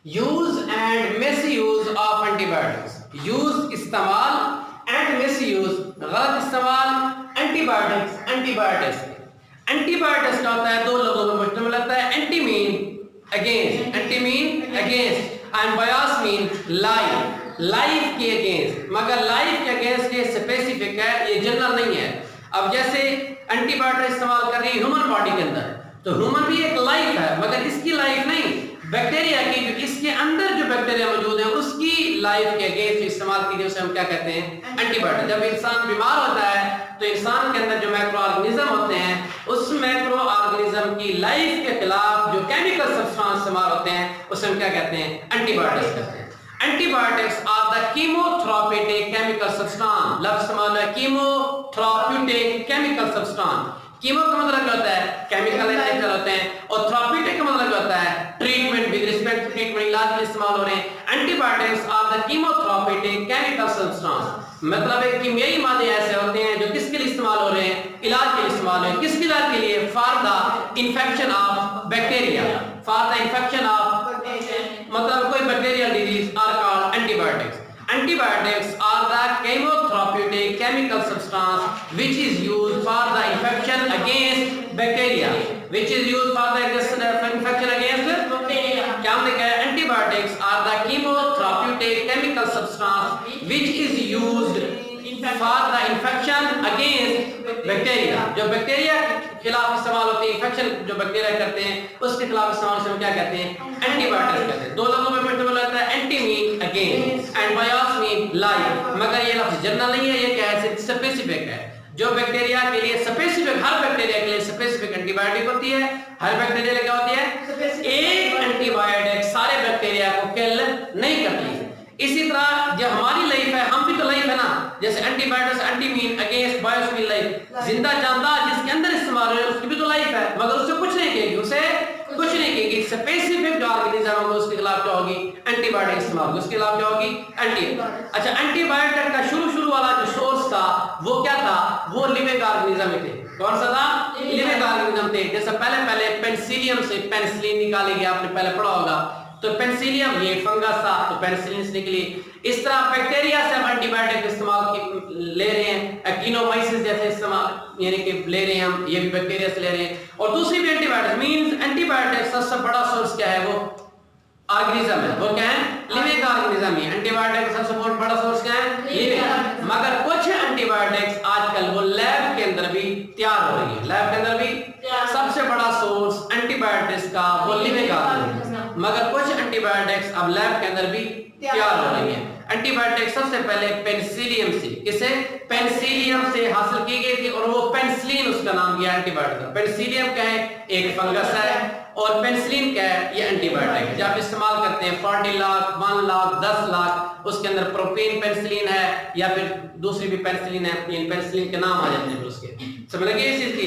Use and miss use of antibiotics. Use इस्तेमाल and miss use गलत इस्तेमाल antibiotics. Antibiotics का होता है दो लफ्जों में मुश्तमिल होता है। Anti mean against, anti mean against and BIOS mean life, life के अगेंस्ट। मगर लाइफ के अगेंस्ट ये स्पेसिफिक है, ये जनरल नहीं है। अब जैसे एंटीबायोटिक इस्तेमाल कर रही है ह्यूमन बॉडी के अंदर, तो ह्यूमन भी एक लाइफ है, मगर इसकी लाइफ नहीं, बैक्टीरिया की, जो इसके अंदर जो बैक्टीरिया मौजूद है उसकी लाइफ के अगेंस्ट इस्तेमाल की, उसे हम क्या कहते हैं? एंटीबायोटिक। जब इंसान बीमार होता है तो इंसान के अंदर जो मैक्रो ऑर्गेनिज्म होते हैं, उस मैक्रो ऑर्गेनिज्म की लाइफ के खिलाफ जो केमिकल सब्सटेंस इस्तेमाल होते हैं, उसे हम क्या कहते हैं? एंटीबायोटिक्स कहते हैं। Antibiotics are the chemotherapeutic chemical substance. लफ्ज इस्तेमाल है कीमोथेराप्यूटिक केमिकल सब्सटेंस। कीमो का मतलब क्या होता है? केमिकल इन नेचर होते हैं, और थेराप्यूटिक का मतलब क्या होता है? Treatment, with respect to treatment, इलाज में इस्तेमाल हो रहे हैं। Antibiotics are the chemotherapeutic chemical substance, मतलब एक कीमियाई मादे ऐसे होते हैं जो किसके लिए इस्तेमाल हो रहे हैं? इलाज के लिए इस्तेमाल हो रहे हैं। किसके इलाज के लिए? For the infection of bacteria, for the infection of, मतलब कोई bacterial disease are called antibiotics. Antibiotics are the chemotherapeutic chemical substance which is used for the infection against bacteria, which is used for the infection against bacteria। क्या हमने कहा? Antibiotics are the chemotherapeutic chemical substance which is used for the infection against bacteria। जो bacteria के खिलाफ इस्तेमाल होते हैं, infection जो बैक्टीरिया करते हैं उसके खिलाफ इस्तेमाल से हम क्या कहते हैं? एंटीबायोटिक्स कहते हैं। दो लफ्जों में मुश्तमिल होता है, anti mean against and BIOS mean life. मगर ये लफ्ज जनरल नहीं है, ये क्या है? स्पेसिफिक है। जो बैक्टीरिया के लिए स्पेसिफिक, हर बैक्टीरिया के लिए स्पेसिफिक एंटीबायोटिक होती है। हर बैक्टीरिया के लिए क्या होती है? एक एंटीबायोटिक सारे बैक्टीरिया को किल नहीं करती। इसी तरह जो हमारी लाइफ है, हम भी तो लाइफ है ना, जैसे antibiotics anti mean against BIOS mean life. जिंदा जानदार जिसके अंदर इस्तेमाल हो उसकी भी तो लाइफ है, मगर उससे कुछ नहीं कहेगी, उसे कुछ नहीं कहेगी। स्पेसिफिक जो ऑर्गेनिज्म होगा उसके खिलाफ क्या होगी? एंटीबायोटिक इस्तेमाल होगी। उसके खिलाफ क्या होगी? एंटी। अच्छा, एंटीबायोटिक का शुरू वाला जो सोर्स था वो क्या था? वो लिविंग ऑर्गेनिज्म थे। कौन सा था? लिविंग ऑर्गेनिज्म थे। जैसे पहले पेनिसिलियम से पेनिसिलिन निकाली गई, आपने पहले पढ़ा होगा। तो पेनिसिलियम ये फंगस था, तो पेनिसिलिन से निकली। इस तरह बैक्टीरिया से हम एंटीबायोटिक इस्तेमाल ले रहे हैं, एक्टिनोमाइसिस जैसे इस्तेमाल यानी कि ले रहे हैं हम, ये भी बैक्टीरिया से ले रहे हैं। और दूसरी भी एंटीबायोटिक मींस एंटीबायोटिक सबसे बड़ा सोर्स क्या है? वो ऑर्गेनिज्म है। वो क्या है? लिविंग ऑर्गेनिज्म ही। एंटीबायोटिक का सबसे बड़ा सोर्स क्या है? लिविंग। मगर कुछ एंटीबायोटिक्स आजकल वो लैब के अंदर भी तैयार हो रही है। लैब के अंदर भी सबसे बड़ा सोर्स एंटीबायोटिक्स का वो लिविंग ऑर्गेनिज्म, मगर कुछ एंटीबायोटिक्स अब लैब के अंदर भी तैयार हो रही है। एंटीबायोटिक सबसे पहले पेनिसिलियम से, किसे? पेनिसिलियम से हासिल की गई थी, और वो पेनिसिलिन उसका नाम दिया एंटीबायोटिक। पेनिसिलियम क्या है? एक फंगस है, और पेनिसिलिन क्या है? ये एंटीबायोटिक है। जब इस्तेमाल करते हैं 40 लाख, 1 लाख, 10 लाख, उसके अंदर प्रोपेन पेनिसिलिन है या फिर दूसरी भी पेनिसिलिन है, पेनिसिलिन के नाम आ जाते हैं उसके। समझ लगे इस चीज की?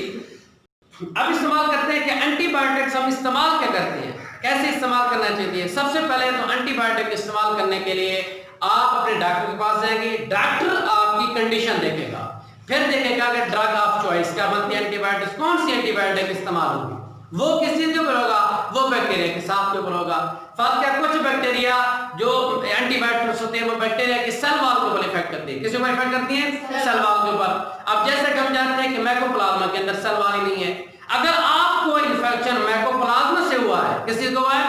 अब इस्तेमाल करते हैं कि एंटीबायोटिक्स हम इस्तेमाल क्या करते हैं, कैसे इस्तेमाल करना चाहिए। सबसे पहले तो एंटीबायोटिक इस्तेमाल करने के लिए आप अपने डॉक्टर के पास जाएंगे। डॉक्टर आपकी कंडीशन देखेगा, फिर देखेगा कि ड्रग ऑफ चॉइस क्या बनती है, एंटीबायोटिक्स कौन सी एंटीबायोटिक इस्तेमाल होगी। वो किस चीज के ऊपर होगा? वो बैक्टीरिया के साथ के ऊपर होगा। फर्क क्या? कुछ बैक्टीरिया जो एंटीबायोटिक्स होते हैं वो बैक्टीरिया की सेल वॉल के ऊपर इफेक्ट करती है। किस ऊपर इफेक्ट करती है? सेल वॉल के ऊपर। अब जैसे हम जानते हैं कि माइकोप्लाज्मा के अंदर सेल वॉल ही नहीं है। अगर आपको इन्फेक्शन माइकोप्लाज्मा से हुआ है, किस चीज को हुआ है,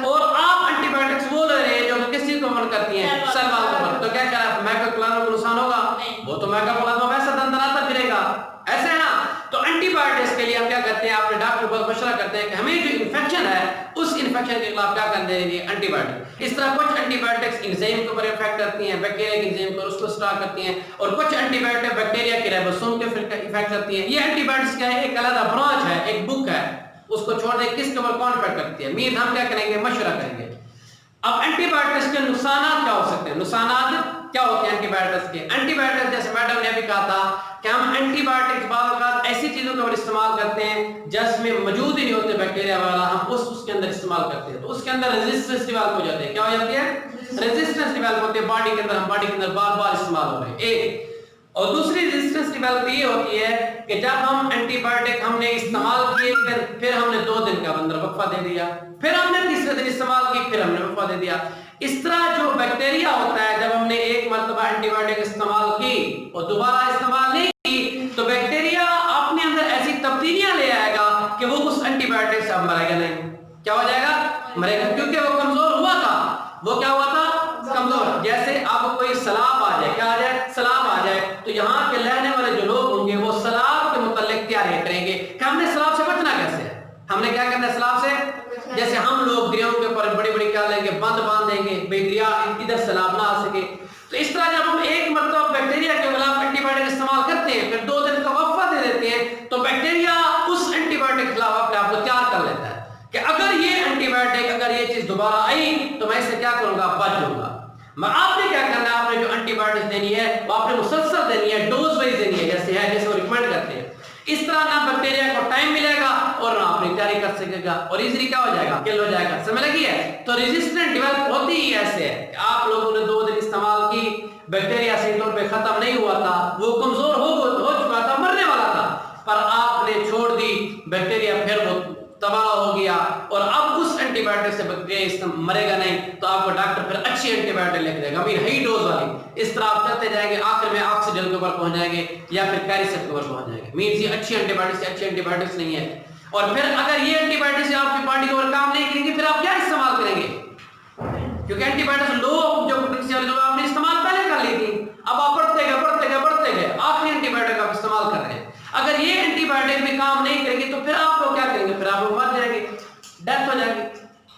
और आप एंटीबायोटिक्स वो ले रहे हैं जो किस चीज को इफेक्ट करती हैं? सेल वॉल के ऊपर, तो क्या कह रहा है? माइकोप्लाज्मा को नुकसान होगा? वो तो माइकोप्लाज्मा वैसे दंदनाता फिरेगा, ऐसे है ना। तो एंटीबायोटिक्स के लिए हम क्या करते हैं? अपने डॉक्टर को मशवरा करते हैं कि हमें जो इन्फेक्शन है उस इन्फेक्शन के खिलाफ क्या करने देंगे? एंटीबायोटिक। इस तरह कुछ एंटीबायोटिक्स एंजाइम के ऊपर इफेक्ट करती हैं, बैक्टीरिया के एंजाइम पर उसको स्टॉप करती हैं, और कुछ एंटीबायोटिक बैक्टीरिया के राइबोसोम के इफेक्ट करती हैं। ये एंटीबायोटिक्स क्या है? एक अलग ब्रांच है, एक बुक है, उसको छोड़ दे किसके ऊपर कौन इफेक्ट करती है। मीर हम क्या करेंगे? मशवरा करेंगे। अब एंटीबायोटिक्स के नुकसान क्या हो सकते हैं? नुकसान क्या होते हैं एंटीबायोटिक्स के? एंटीबायोटिक्स जैसे मैडम ने अभी कहा था कि हम एंटीबायोटिक्स बार ऐसी चीजों के ऊपर इस्तेमाल करते हैं जिसमें मौजूद ही नहीं होते बैक्टीरिया वाला, हम उसके अंदर इस्तेमाल करते हैं, तो उसके अंदर रेजिस्टेंस डेवलप हो जाती है। क्या हो जाती है? रेजिस्टेंस डेवलप होती है बॉडी के अंदर। हम बॉडी के अंदर बार बार इस्तेमाल हो रहे हैं। एक और दूसरी रेजिस्टेंस डेवलप ये होती है कि जब हम एंटीबायोटिक हमने इस्तेमाल किए, फिर हमने 2 दिन का अंदर वक्फा दे दिया, फिर हमने तीसरे दिन इस्तेमाल की, फिर हमने वक्फा दे दिया। इस तरह जो बैक्टीरिया होता है, जब हमने एक मरतबा एंटीबायोटिक इस्तेमाल की और दोबारा इस्तेमाल नहीं की, तो बैक्टीरिया अपने अंदर ऐसी तब्दीलियां ले आएगा कि वो उस एंटीबायोटिक से अब मरेगा नहीं। क्या हो जाएगा? मरेगा, क्योंकि वो कमजोर हुआ था। वो क्या हुआ था? कमजोर। जैसे अब कोई सलाब आ जाए, क्या आ जाए? सलाब आ जाए, तो यहाँ के रहने वाले जो लोग होंगे वो सलाब के मुताल्लिक क्या करेंगे कि हमने सलाब से बचना कैसे है, हमने क्या करना है सलाब से। जैसे हम लोग दरियाओं के ऊपर बड़ी बड़ी क्या लेंगे, बंद बांध देंगे, दरिया इधर सैलाब ना आ सके। तो इस तरह जब हम एक मरतबा बैक्टीरिया के खिलाफ एंटीबायोटिक इस्तेमाल करते हैं, फिर 2 दिन का वक्फा दे देते हैं, तो बैक्टीरिया उस एंटीबायोटिक के खिलाफ अपने आप को तैयार कर लेता है कि अगर ये एंटीबायोटिक, अगर ये चीज दोबारा आई तो मैं इसे क्या करूंगा? बच जाऊंगा। आपने क्या करना है? आपने जो एंटीबायोटिक देनी है वो आपने मुसलसल देनी है, डोज वाइज देनी है, जैसे वो रिकमेंड करते हैं। इस तरह ना बैक्टीरिया को टाइम मिलेगा और ना अपनी तैयारी कर सकेगा और इजीली क्या हो जाएगा? किल हो जाएगा। समझ लगी है? तो रेजिस्टेंट डेवलप होती ही ऐसे है कि आप लोगों ने 2 दिन इस्तेमाल की, बैक्टीरिया सही तौर पे खत्म नहीं हुआ था, वो कमजोर हो चुका था, मरने वाला था, पर आपने छोड़ दी, बैक्टीरिया फिर वो तबाह हो गया और अब उस एंटीबायोटिक से बैक्टीरिया मरेगा नहीं, तो आपको डॉक्टर फिर अच्छी एंटीबायोटिक लिख देगा, हाई डोज वाली। इस तरह आप करते जाएंगे, आखिर में ऑक्सीजन के ऊपर पहुंच जाएंगे या फिर कैरिसेप के ऊपर पहुंच जाएंगे। मींस ये अच्छी एंटीबायोटिक से अच्छी एंटीबायोटिक्स नहीं है। और फिर अगर ये एंटीबायोटिक से आपकी बॉडी के ऊपर काम नहीं करेंगे, फिर आप क्या इस्तेमाल करेंगे? क्योंकि एंटीबायोटिक्स लो जो पोटेंशियल जो आपने इस्तेमाल पहले कर ली थी, अब आप बढ़ते गए आखिरी एंटीबायोटिक आप इस्तेमाल कर रहे हैं। अगर ये एंटीबायोटिक भी काम नहीं करेंगे तो फिर आपको क्या करेंगे? फिर आप मर जाएंगे, डेथ हो जाएगी।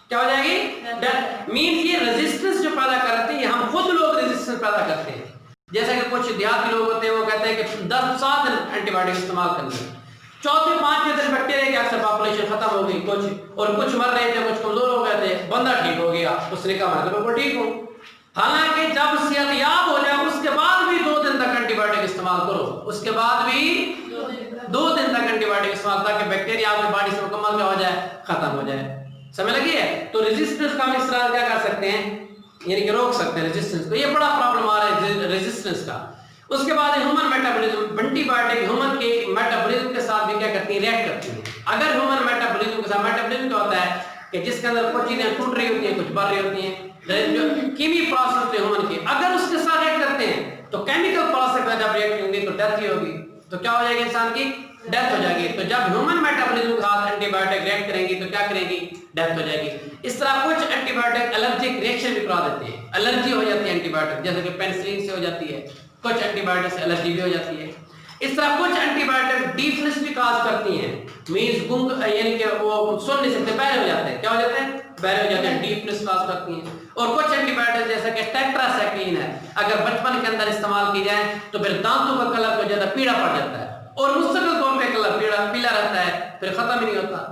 क्या हो जाएगी? डेथ। मींस ये रेजिस्टेंस जो पैदा करते हैं, हम खुद लोग रेजिस्टेंस पैदा करते हैं। जैसा कि कुछ देहाती लोग होते हैं, वो कहते हैं कि 10-7 दिन एंटीबायोटिक इस्तेमाल करनी है, 4-5 दिन बैक्टीरिया की अक्सर पॉपुलेशन खत्म हो गई, कुछ मर रहे थे, कुछ कमजोर हो गए थे, बंदा ठीक हो गया, उसने कहा मैं तो ठीक हूं। हालांकि जब सेहतयाब हो जाए उसके बाद भी 2 दिन तक एंटीबायोटिक इस्तेमाल करो, उसके बाद भी 2 दिन तक एंटीबायोटिक इस्तेमाल, ताकि बैक्टीरिया आपकी बॉडी से मुकम्मल क्या हो जाए? खत्म हो जाए। समझ लगी है? तो रेजिस्टेंस का हम इस तरह क्या कर सकते हैं, यानी कि रोक सकते हैं रेजिस्टेंस को। ये बड़ा प्रॉब्लम आ रहा है रेजिस्टेंस का। उसके बाद ह्यूमन मेटाबॉलिज्म, एंटीबायोटिक ह्यूमन के मेटाबॉलिज्म के साथ भी क्या करती है? रिएक्ट करती है। अगर ह्यूमन मेटाबॉलिज्म के साथ, मेटाबॉलिज्म क्या होता है कि जिसके अंदर कुछ चीजें टूट रही होती हैं, कुछ बढ़ रही होती हैं, जो कीमी प्रोसेस होते हैं ह्यूमन के, अगर उसके साथ रिएक्ट करते हैं तो केमिकल प्रोसेस में जब रिएक्ट होंगे तो डेथ ही होगी। तो क्या हो जाएगी? इंसान की डेथ हो जाएगी। तो जब ह्यूमन मेटाबॉलिज्म के साथ एंटीबायोटिक रिएक्ट करेंगी तो क्या करेंगी? डेथ हो जाएगी। इस तरह कुछ एंटीबायोटिक एलर्जिक रिएक्शन भी करा देते हैं, एलर्जी हो जाती है एंटीबायोटिक, जैसे कि पेनिसिलिन से हो जाती है, कुछ एंटीबायोटिक से एलर्जी भी हो जाती है। इस तरह कुछ एंटीबायोटिक डीफनेस भी काज करती हैं, मींस गुंग, यानी कि वो सुन नहीं सकते, बहरे हो जाते हैं। क्या हो जाते हैं? बहरे हो जाते हैं, डीफनेस काज करती हैं। और कुछ एंटीबायोटिक जैसा कि टेट्रासाइक्लिन है, अगर बचपन के अंदर इस्तेमाल की जाए तो फिर दांतों का कलर हो जाता है, पीला पड़ जाता है और मुस्तकिल तौर पे कलर पीला रहता है, फिर खत्म ही नहीं होता।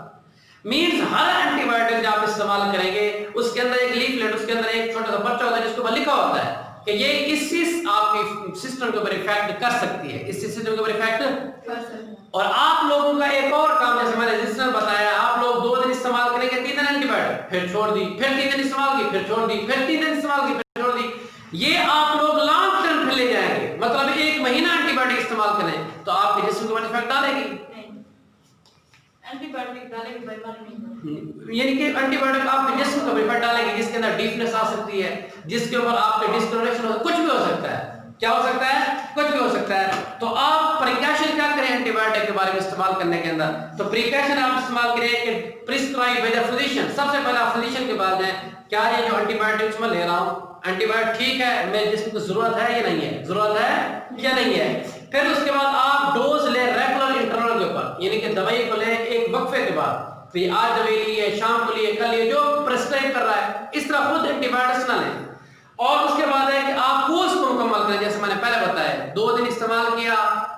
मींस हर एंटीबायोटिक जो आप इस्तेमाल करेंगे उसके अंदर एक लीफलेट, उसके अंदर एक छोटा सा पर्चा होता है जिसके ऊपर लिखा होता है कि ये इस आपके सिस्टम के ऊपर इफेक्ट कर सकती है, इस सिस्टम के ऊपर इफेक्ट कर सकती है। और आप लोगों का एक और काम, जैसे मैंने रजिस्टर बताया, आप लोग 2 दिन इस्तेमाल करेंगे, 3 दिन एंटीबायोटिक, फिर छोड़ दी, फिर 3 दिन इस्तेमाल की, फिर छोड़ दी, फिर 3 दिन इस्तेमाल की, फिर छोड़ दी। ये आप लोग लॉन्ग टर्म पे ले जाएंगे, मतलब 1 महीना एंटीबायोटिक इस्तेमाल करें तो आपके जिस्म के ऊपर इफेक्ट डालेगी। एंटीबायोटिक डालेगी बीमारी नहीं, यानी कि एंटीबायोटिक आपके जिस्म के ऊपर इफेक्ट डालेगी, जिसके अंदर डीफनेस आ सकती है, जिसके ऊपर आपके डिस्कलरेशन हो, कुछ भी हो सकता है। क्या हो सकता है? कुछ भी हो सकता है। तो आप प्रिकॉशन क्या करें एंटीबायोटिक के बारे में इस्तेमाल करने के अंदर? तो प्रिकॉशन आप इस्तेमाल करें कि प्रिस्क्राइब बाय द फिजिशियन। सबसे पहले आप फिजिशियन के पास जाएं, क्या ये जो एंटीबायोटिक्स मैं ले रहा हूं, एंटीबायोटिक ठीक है, मेरे जिस्म को जरूरत है या नहीं है, जरूरत है या नहीं है। फिर उसके बाद आप डोज ले रेगुलर इंटरवल के ऊपर, यानी कि दवाई को ले एक वक्फे के बाद, फिर आज दवाई ली है, शाम को लिए, कल लिए, जो प्रिस्क्राइब कर रहा है, इस तरह खुद एंटीबायोटिक्स ना लें। और उसके बाद है कि आप कोर्स को मुकम्मल करें, जैसे मैंने पहले बताया, 2 दिन इस्तेमाल किया,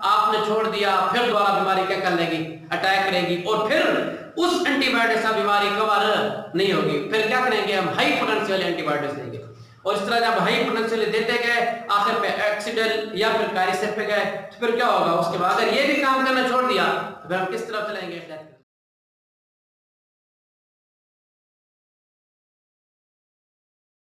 आपने छोड़ दिया, फिर दोबारा बीमारी क्या कर लेगी? अटैक करेगी और फिर उस एंटीबायोटिक से बीमारी कवर नहीं होगी। फिर क्या करेंगे? हम हाई पोटेंशियल एंटीबायोटिक्स देंगे। और इस तरह जब हाई पोटेंशियल देते गए, आखिर पे एक्सीडेंट या फिर कैरिसेप पे गए, तो फिर क्या होगा? उसके बाद अगर ये भी काम करना छोड़ दिया तो फिर हम किस तरफ चलेंगे?